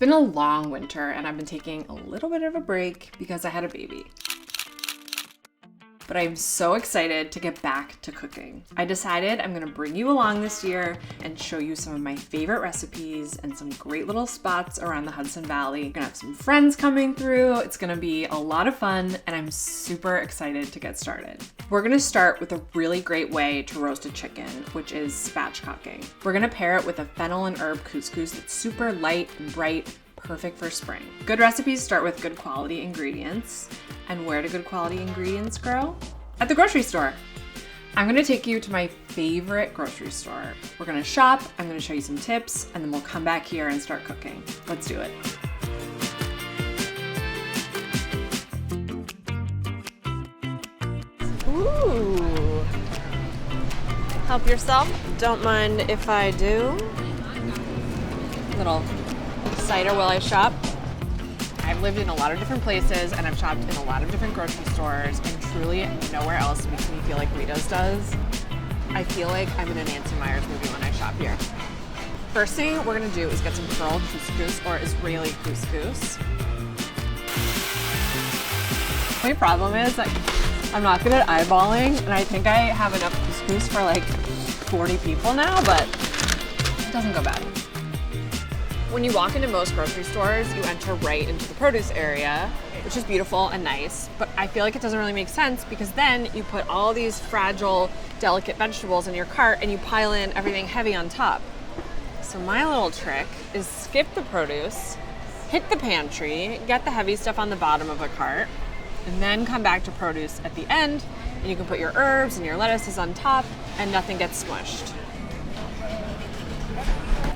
been a long winter and I've been taking a little bit of a break because I had a baby. But I'm so excited to get back to cooking. I decided I'm gonna bring you along this year and show you some of my favorite recipes and some great little spots around the Hudson Valley. I'm gonna have some friends coming through. It's gonna be a lot of fun and I'm super excited to get started. We're gonna start with a really great way to roast a chicken, which is spatchcocking. We're gonna pair it with a fennel and herb couscous that's super light and bright, perfect for spring. Good recipes start with good quality ingredients. And where do good quality ingredients grow? At the grocery store. I'm gonna take you to my favorite grocery store. We're gonna shop, I'm gonna show you some tips, and then we'll come back here and start cooking. Let's do it. Ooh. Help yourself. Don't mind if I do. Little cider while I shop. I've lived in a lot of different places and I've shopped in a lot of different grocery stores, and truly nowhere else makes me feel like Rita's does. I feel like I'm in a Nancy Meyers movie when I shop here. First thing we're gonna do is get some pearl couscous or Israeli couscous. My problem is that I'm not good at eyeballing, and I think I have enough couscous for like 40 people now, but it doesn't go bad. When you walk into most grocery stores, you enter right into the produce area, which is beautiful and nice, but I feel like it doesn't really make sense because then you put all these fragile, delicate vegetables in your cart and you pile in everything heavy on top. So my little trick is skip the produce, hit the pantry, get the heavy stuff on the bottom of a cart, and then come back to produce at the end, and you can put your herbs and your lettuces on top and nothing gets smushed.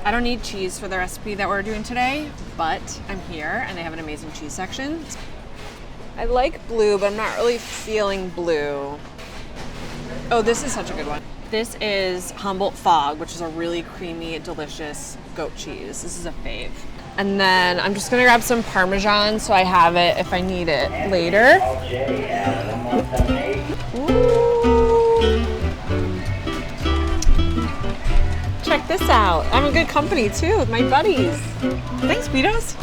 I don't need cheese for the recipe that we're doing today, but I'm here and they have an amazing cheese section. I like blue, but I'm not really feeling blue. Oh, this is such a good one. This is Humboldt Fog, which is a really creamy, delicious goat cheese. This is a fave. And then I'm just gonna grab some Parmesan so I have it if I need it later. Ooh. Check this out. I'm in good company too with my buddies. Thanks, Beatos.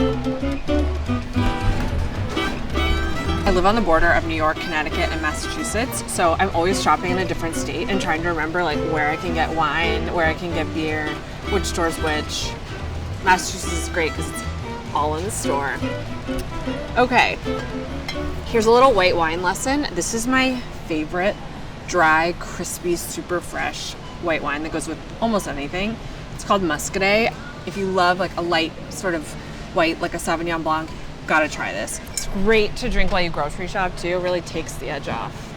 I live on the border of New York, Connecticut, and Massachusetts, so I'm always shopping in a different state and trying to remember like where I can get wine, where I can get beer, which store's which. Massachusetts is great because it's all in the store. Okay, here's a little white wine lesson. This is my favorite dry, crispy, super fresh white wine that goes with almost anything. It's called Muscadet. If you love like a light sort of white, like a Sauvignon Blanc, gotta try this. It's great to drink while you grocery shop too. It really takes the edge off.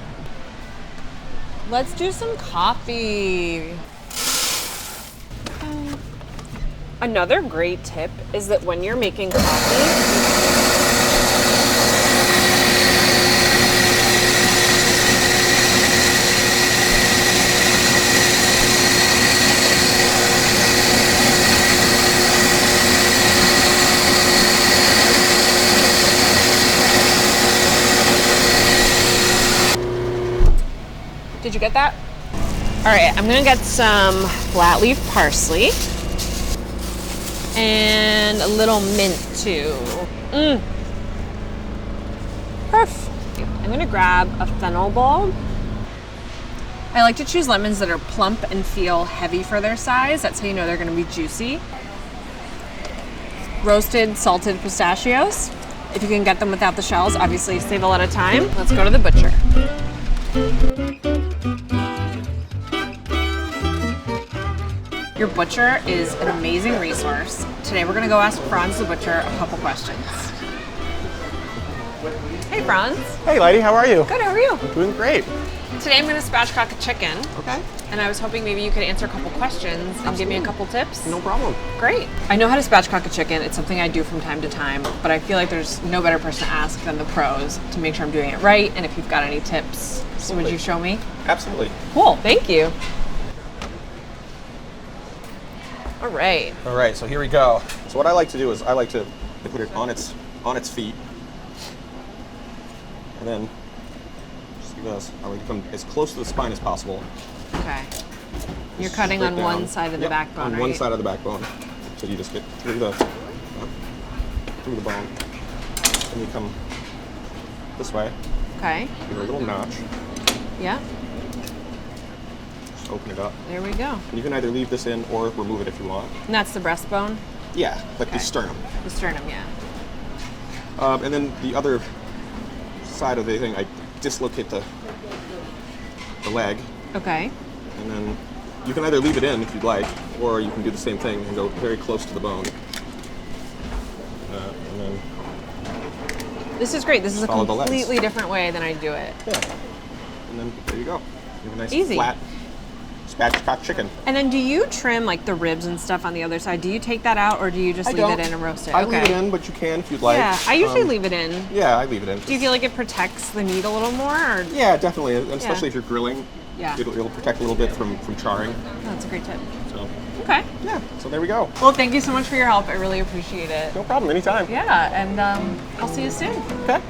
Let's do some coffee. Another great tip is that when you're making coffee, did you get that? All right, I'm gonna get some flat leaf parsley and a little mint too. Perf. I'm gonna grab a fennel bulb. I like to choose lemons that are plump and feel heavy for their size. That's how you know they're gonna be juicy. Roasted salted pistachios. If you can get them without the shells, obviously save a lot of time. Let's go to the butcher. Your butcher is an amazing resource. Today we're gonna go ask Franz the butcher a couple questions. Hey Franz. Hey lady, how are you? Good, how are you? I'm doing great. Today I'm gonna spatchcock a chicken. Okay. And I was hoping maybe you could answer a couple questions and give me a couple tips. No problem. Great. I know how to spatchcock a chicken. It's something I do from time to time, but I feel like there's no better person to ask than the pros to make sure I'm doing it right, and if you've got any tips. So would you show me? Absolutely. Cool, thank you. All right. All right, so here we go. So what I like to do is I like to put it on its feet, and then just do this. I like to come as close to the spine as possible. Okay. You're cutting on one side of the backbone, on right? one side of the backbone. So you just get through the... through the bone. And you come this way. Okay. Give it a little notch. Yeah. Just open it up. There we go. And you can either leave this in or remove it if you want. And that's the breastbone? Yeah, like Okay. the sternum. The sternum, yeah. And then the other side of the thing, I dislocate the leg. Okay. And then you can either leave it in if you'd like, or you can do the same thing and go very close to the bone. And then This is great. This is a follow the legs. completely different way than I do it. yeah. And then there you go. You have a nice Easy. flat spatchcock chicken. And then do you trim like the ribs and stuff on the other side? Do you take that out or do you just I leave don't. it in and roast it? I leave it in, but you can if you'd like. Yeah, I usually leave it in. Yeah, I leave it in. Do you feel like it protects the meat a little more? Or? Yeah, definitely, and especially if you're grilling. Yeah. It'll protect a little bit from charring. Oh, that's a great tip. So Okay. yeah, so there we go. Well, thank you so much for your help. I really appreciate it. No problem, anytime. Yeah, and I'll see you soon. Okay.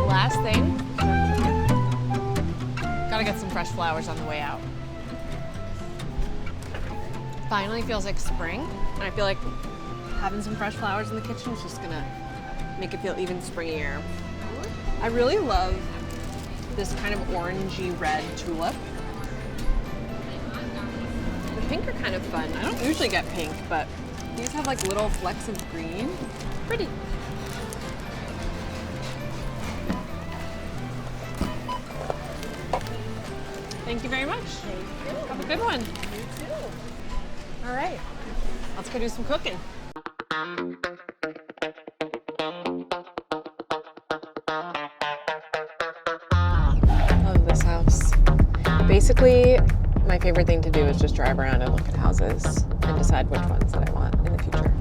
Last thing, gotta get some fresh flowers on the way out. Finally feels like spring, and I feel like having some fresh flowers in the kitchen is just gonna make it feel even springier. I really love this kind of orangey red tulip. The pink are kind of fun. I don't usually get pink, but these have like little flecks of green. Pretty. Thank you very much. Thank you. Have a good one. You too. All right. Let's go do some cooking. Love this house. Basically, my favorite thing to do is just drive around and look at houses and decide which ones that I want in the future.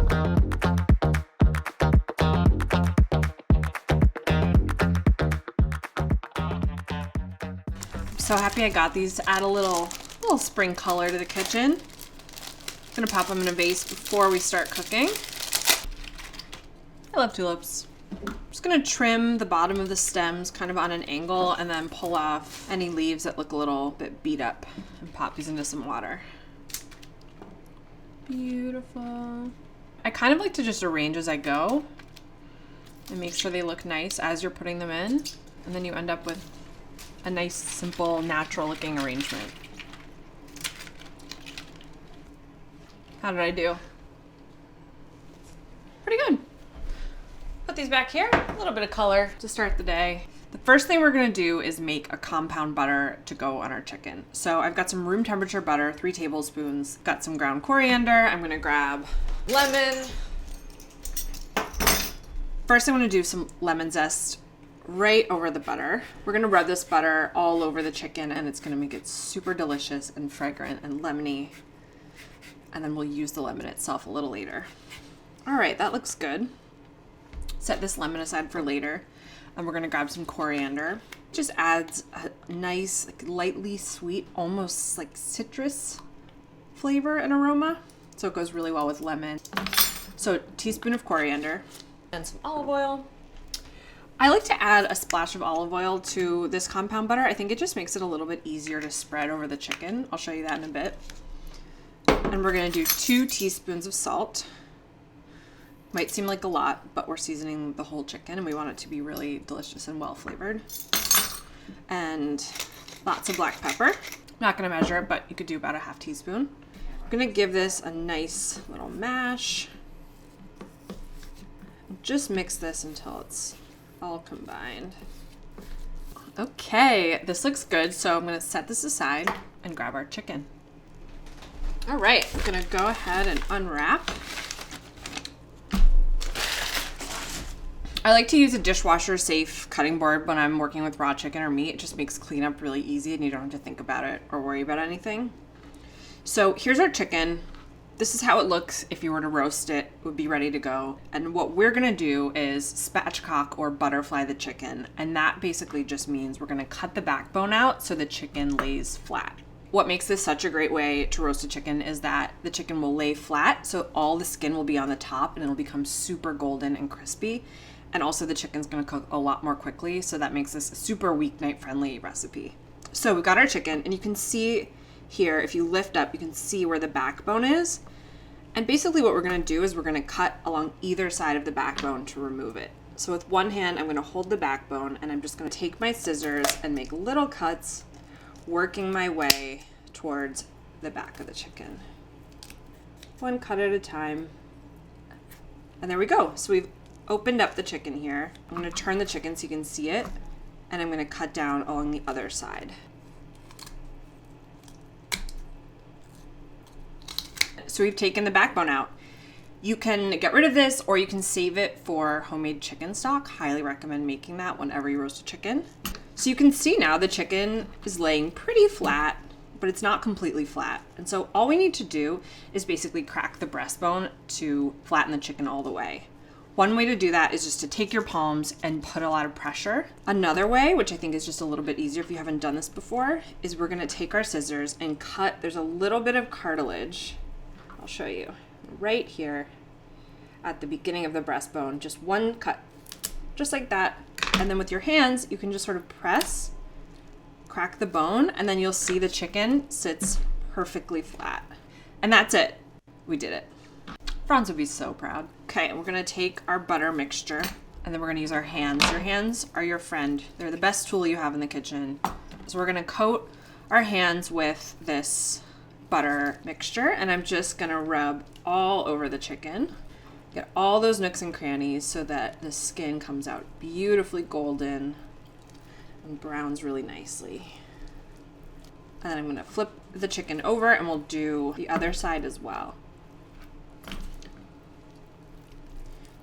So happy I got these to add a little spring color to the kitchen. I'm gonna pop them in a vase before we start cooking. I love tulips. I'm just gonna trim the bottom of the stems kind of on an angle and then pull off any leaves that look a little bit beat up and pop these into some water. Beautiful. I kind of like to just arrange as I go and make sure they look nice as you're putting them in, and then you end up with a nice, simple, natural looking arrangement. How did I do? Pretty good. Put these back here, a little bit of color to start the day. The first thing we're gonna do is make a compound butter to go on our chicken. So I've got some room temperature butter, 3 tablespoons, got some ground coriander. I'm gonna grab lemon. First, I wanna do some lemon zest right over the butter. We're gonna rub this butter all over the chicken and it's gonna make it super delicious and fragrant and lemony. And then we'll use the lemon itself a little later. All right, that looks good. Set this lemon aside for later. And we're gonna grab some coriander. Just adds a nice, like, lightly sweet, almost like citrus flavor and aroma. So it goes really well with lemon. So a teaspoon of coriander and some olive oil. I like to add a splash of olive oil to this compound butter. I think it just makes it a little bit easier to spread over the chicken. I'll show you that in a bit. And we're gonna do 2 teaspoons of salt. Might seem like a lot, but we're seasoning the whole chicken and we want it to be really delicious and well flavored. And lots of black pepper. Not gonna measure it, but you could do about a half teaspoon. I'm gonna give this a nice little mash. Just mix this until it's all combined. Okay, this looks good, so I'm gonna set this aside and grab our chicken. All right, I'm gonna go ahead and unwrap. I like to use a dishwasher safe cutting board when I'm working with raw chicken or meat. It just makes cleanup really easy and you don't have to think about it or worry about anything. So here's our chicken. This is how it looks if you were to roast it. It would be ready to go. And what we're gonna do is spatchcock or butterfly the chicken. And that basically just means we're gonna cut the backbone out so the chicken lays flat. What makes this such a great way to roast a chicken is that the chicken will lay flat, so all the skin will be on the top and it'll become super golden and crispy. And also the chicken's gonna cook a lot more quickly, so that makes this a super weeknight friendly recipe. So we've got our chicken, and you can see here, if you lift up, you can see where the backbone is. And basically what we're gonna do is we're gonna cut along either side of the backbone to remove it. So with one hand, I'm gonna hold the backbone, and I'm just gonna take my scissors and make little cuts, working my way towards the back of the chicken. One cut at a time. And there we go. So we've opened up the chicken here. I'm gonna turn the chicken so you can see it, and I'm gonna cut down along the other side. So we've taken the backbone out. You can get rid of this or you can save it for homemade chicken stock. Highly recommend making that whenever you roast a chicken. So you can see now the chicken is laying pretty flat, but it's not completely flat. And so all we need to do is basically crack the breastbone to flatten the chicken all the way. One way to do that is just to take your palms and put a lot of pressure. Another way, which I think is just a little bit easier if you haven't done this before, is we're gonna take our scissors and cut. There's a little bit of cartilage. I'll show you right here at the beginning of the breastbone, just one cut, just like that. And then with your hands, you can just sort of press, crack the bone, and then you'll see the chicken sits perfectly flat. And that's it. We did it. Franz would be so proud. Okay, and we're gonna take our butter mixture, and then we're gonna use our hands. Your hands are your friend. They're the best tool you have in the kitchen. So we're gonna coat our hands with this butter mixture, and I'm just gonna rub all over the chicken. Get all those nooks and crannies so that the skin comes out beautifully golden and browns really nicely. And then I'm gonna flip the chicken over and we'll do the other side as well.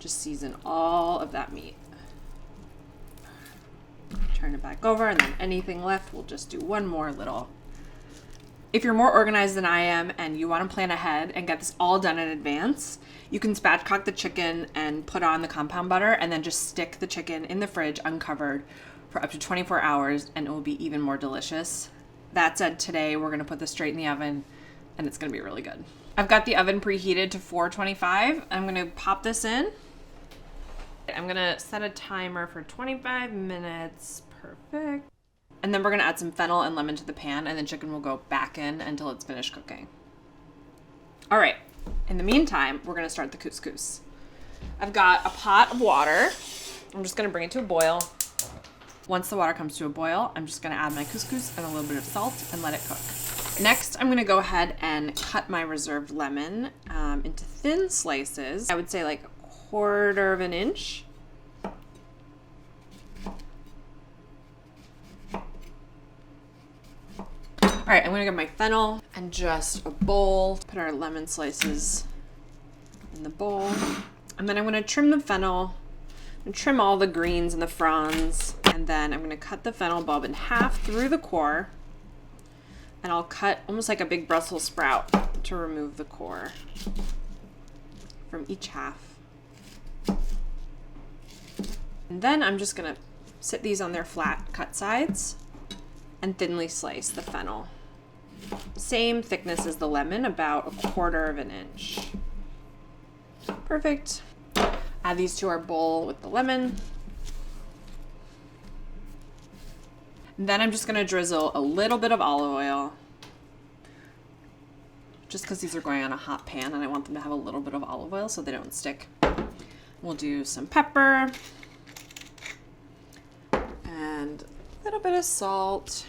Just season all of that meat. Turn it back over, and then anything left, we'll just do one more little. If you're more organized than I am and you want to plan ahead and get this all done in advance, you can spatchcock the chicken and put on the compound butter and then just stick the chicken in the fridge uncovered for up to 24 hours and it will be even more delicious. That said, today we're going to put this straight in the oven and it's going to be really good. I've got the oven preheated to 425. I'm going to pop this in. I'm going to set a timer for 25 minutes. Perfect. And then we're gonna add some fennel and lemon to the pan, and the chicken will go back in until it's finished cooking. All right, in the meantime, we're gonna start the couscous. I've got a pot of water. I'm just gonna bring it to a boil. Once the water comes to a boil, I'm just gonna add my couscous and a little bit of salt and let it cook. Next, I'm gonna go ahead and cut my reserved lemon into thin slices. I would say like 1/4 of an inch. All right, I'm gonna get my fennel and just a bowl. Put our lemon slices in the bowl. And then I'm gonna trim the fennel and trim all the greens and the fronds. And then I'm gonna cut the fennel bulb in half through the core. And I'll cut almost like a big Brussels sprout to remove the core from each half. And then I'm just gonna sit these on their flat cut sides and thinly slice the fennel. Same thickness as the lemon, about 1/4 of an inch. Perfect. Add these to our bowl with the lemon. And then I'm just gonna drizzle a little bit of olive oil, just because these are going on a hot pan and I want them to have a little bit of olive oil so they don't stick. We'll do some pepper and a little bit of salt.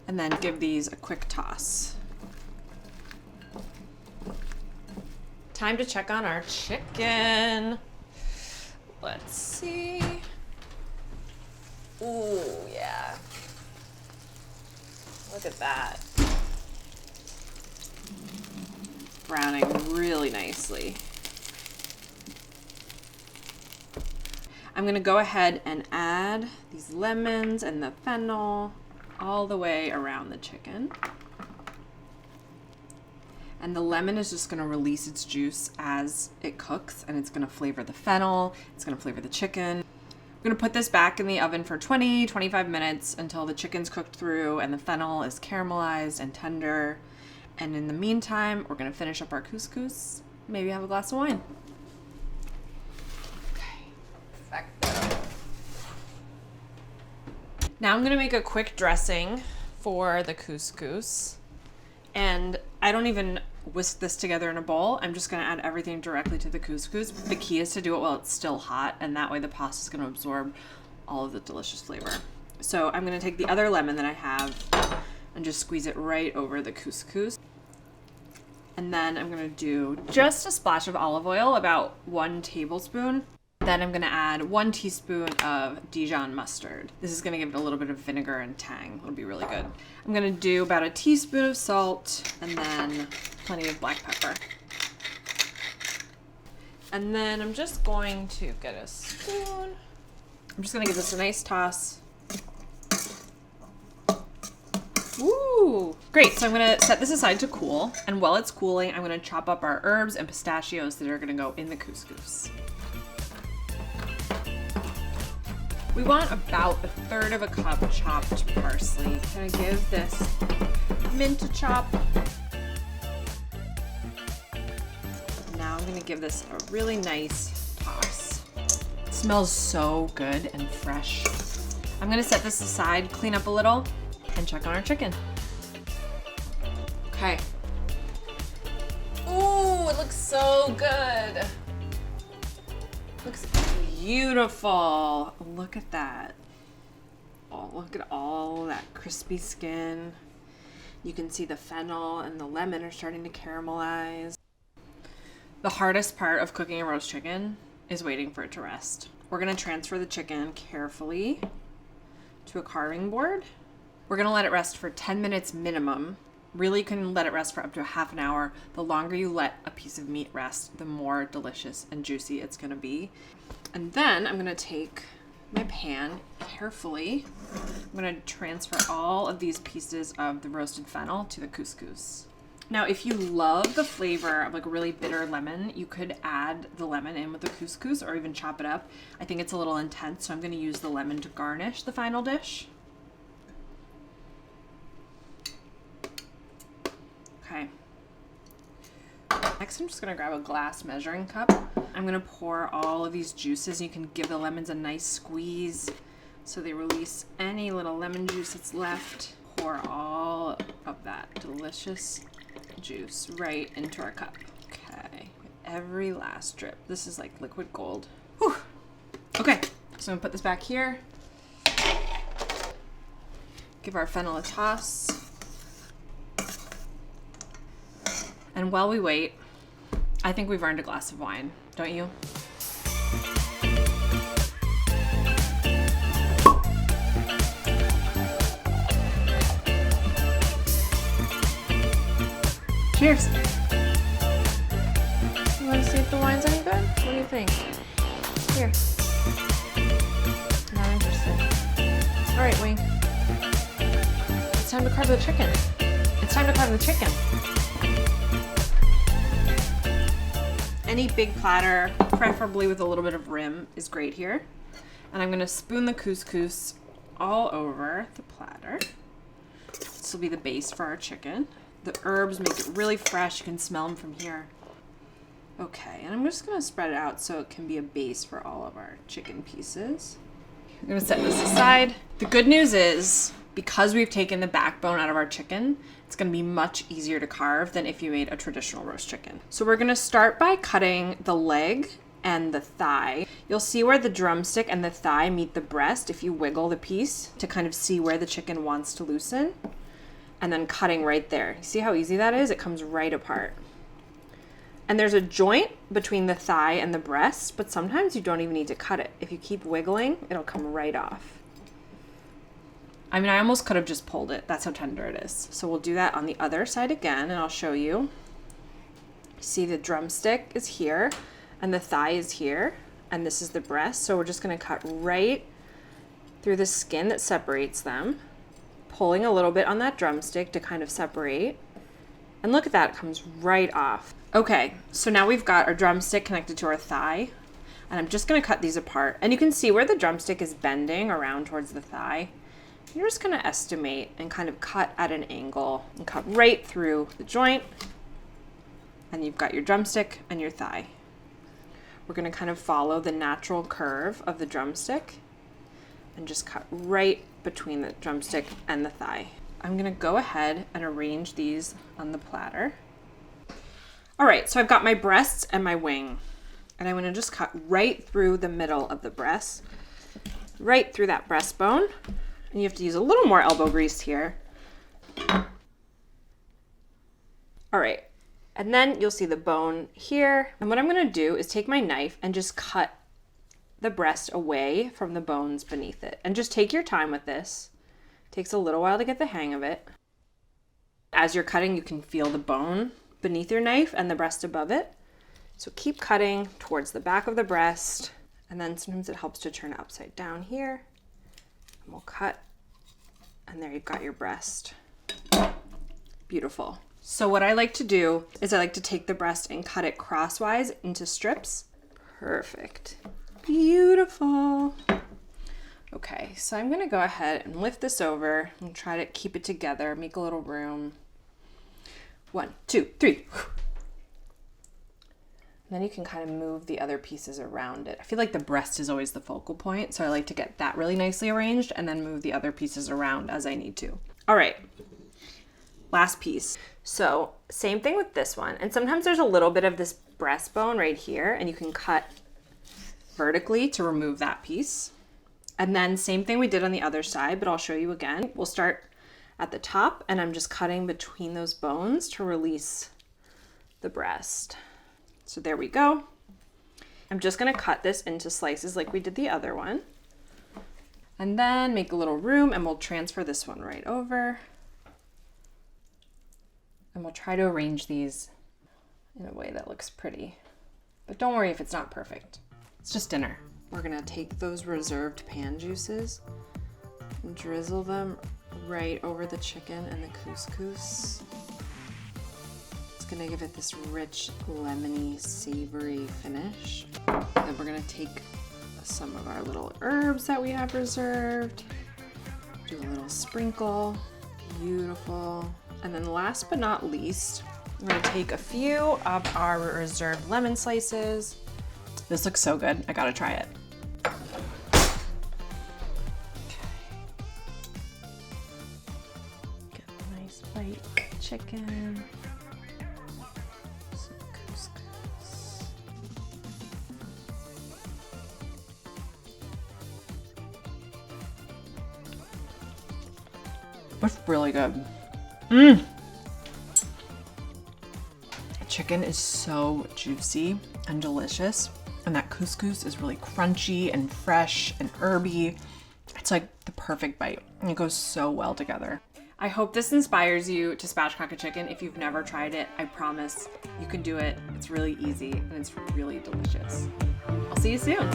And then give these a quick toss. Time to check on our chicken. Let's see. Ooh, yeah. Look at that. Browning really nicely. I'm gonna go ahead and add these lemons and the fennel all the way around the chicken. And the lemon is just gonna release its juice as it cooks, and it's gonna flavor the fennel, it's gonna flavor the chicken. I'm gonna put this back in the oven for 20-25 minutes until the chicken's cooked through and the fennel is caramelized and tender. And in the meantime, we're gonna finish up our couscous, maybe have a glass of wine. Okay, perfecto. Now I'm gonna make a quick dressing for the couscous. And I don't even whisk this together in a bowl. I'm just gonna add everything directly to the couscous. The key is to do it while it's still hot, and that way the pasta is gonna absorb all of the delicious flavor. So I'm gonna take the other lemon that I have and just squeeze it right over the couscous. And then I'm gonna do just a splash of olive oil, about 1 tablespoon. Then I'm gonna add 1 teaspoon of Dijon mustard. This is gonna give it a little bit of vinegar and tang. It'll be really good. I'm gonna do about a teaspoon of salt and then plenty of black pepper. And then I'm just going to get a spoon. I'm just gonna give this a nice toss. Ooh, great. So I'm gonna set this aside to cool. And while it's cooling, I'm gonna chop up our herbs and pistachios that are gonna go in the couscous. We want about 1/3 of a cup chopped parsley. Gonna give this mint a chop. Now I'm gonna give this a really nice toss. It smells so good and fresh. I'm gonna set this aside, clean up a little, and check on our chicken. Okay. Ooh, it looks so good. Looks beautiful. Look at that. Oh, look at all that crispy skin. You can see the fennel and the lemon are starting to caramelize. The hardest part of cooking a roast chicken is waiting for it to rest. We're gonna transfer the chicken carefully to a carving board. We're gonna let it rest for 10 minutes minimum. Really, you can let it rest for up to a half an hour. The longer you let a piece of meat rest, the more delicious and juicy it's gonna be. And then I'm gonna take my pan carefully. I'm gonna transfer all of these pieces of the roasted fennel to the couscous. Now, if you love the flavor of like a really bitter lemon, you could add the lemon in with the couscous or even chop it up. I think it's a little intense, so I'm gonna use the lemon to garnish the final dish. Okay. Next, I'm just gonna grab a glass measuring cup. I'm gonna pour all of these juices. You can give the lemons a nice squeeze so they release any little lemon juice that's left. Pour all of that delicious juice right into our cup. Okay, every last drip. This is like liquid gold. Whew. Okay, so I'm gonna put this back here. Give our fennel a toss. And while we wait, I think we've earned a glass of wine, don't you? Cheers. You want to see if the wine's any good? What do you think? Here. Not interested. All right, Wing. It's time to carve the chicken. It's time to carve the chicken. Any big platter, preferably with a little bit of rim, is great here. And I'm gonna spoon the couscous all over the platter. This will be the base for our chicken. The herbs make it really fresh. You can smell them from here. Okay, and I'm just gonna spread it out so it can be a base for all of our chicken pieces. I'm gonna set this aside. The good news is, because we've taken the backbone out of our chicken, it's gonna be much easier to carve than if you made a traditional roast chicken. So we're gonna start by cutting the leg and the thigh. You'll see where the drumstick and the thigh meet the breast if you wiggle the piece to kind of see where the chicken wants to loosen. And then cutting right there. See how easy that is? It comes right apart. And there's a joint between the thigh and the breast, but sometimes you don't even need to cut it. If you keep wiggling, it'll come right off. I mean, I almost could have just pulled it. That's how tender it is. So we'll do that on the other side again, and I'll show you. See, the drumstick is here, and the thigh is here, and this is the breast. So we're just gonna cut right through the skin that separates them, pulling a little bit on that drumstick to kind of separate, And look at that, it comes right off. Okay, so now we've got our drumstick connected to our thigh. And I'm just gonna cut these apart. And you can see where the drumstick is bending around towards the thigh. You're just gonna estimate and kind of cut at an angle and cut right through the joint. And you've got your drumstick and your thigh. We're gonna kind of follow the natural curve of the drumstick and just cut right between the drumstick and the thigh. I'm gonna go ahead and arrange these on the platter. All right, so I've got my breasts and my wing, and I'm gonna just cut right through the middle of the breast, right through that breastbone. And you have to use a little more elbow grease here. All right, and then you'll see the bone here. And what I'm gonna do is take my knife and just cut the breast away from the bones beneath it. And just take your time with this. It takes a little while to get the hang of it. As you're cutting, you can feel the bone beneath your knife and the breast above it. So keep cutting towards the back of the breast. And then sometimes it helps to turn it upside down here. And we'll cut, and there you've got your breast. Beautiful. So what I like to do is I like to take the breast and cut it crosswise into strips. Perfect. Beautiful. Okay, so I'm gonna go ahead and lift this over and try to keep it together, make a little room. 1, 2, 3. And then you can kind of move the other pieces around it. I feel like the breast is always the focal point, so I like to get that really nicely arranged and then move the other pieces around as I need to. All right, last piece. So same thing with this one. And sometimes there's a little bit of this breastbone right here, and you can cut vertically to remove that piece. And then same thing we did on the other side, but I'll show you again. We'll start at the top, and I'm just cutting between those bones to release the breast. So there we go. I'm just gonna cut this into slices like we did the other one. And then make a little room, and we'll transfer this one right over. And we'll try to arrange these in a way that looks pretty. But don't worry if it's not perfect. It's just dinner. We're gonna take those reserved pan juices and drizzle them right over the chicken and the couscous. Gonna give it this rich, lemony, savory finish. Then we're gonna take some of our little herbs that we have reserved, do a little sprinkle, beautiful. And then last but not least, we're gonna take a few of our reserved lemon slices. This looks so good, I gotta try it. Get a nice bite of chicken. It's really good. The chicken is so juicy and delicious, and that couscous is really crunchy and fresh and herby. It's like the perfect bite, and it goes so well together. I hope this inspires you to spatchcock a chicken. If you've never tried it, I promise you can do it. It's really easy and it's really delicious. I'll see you soon.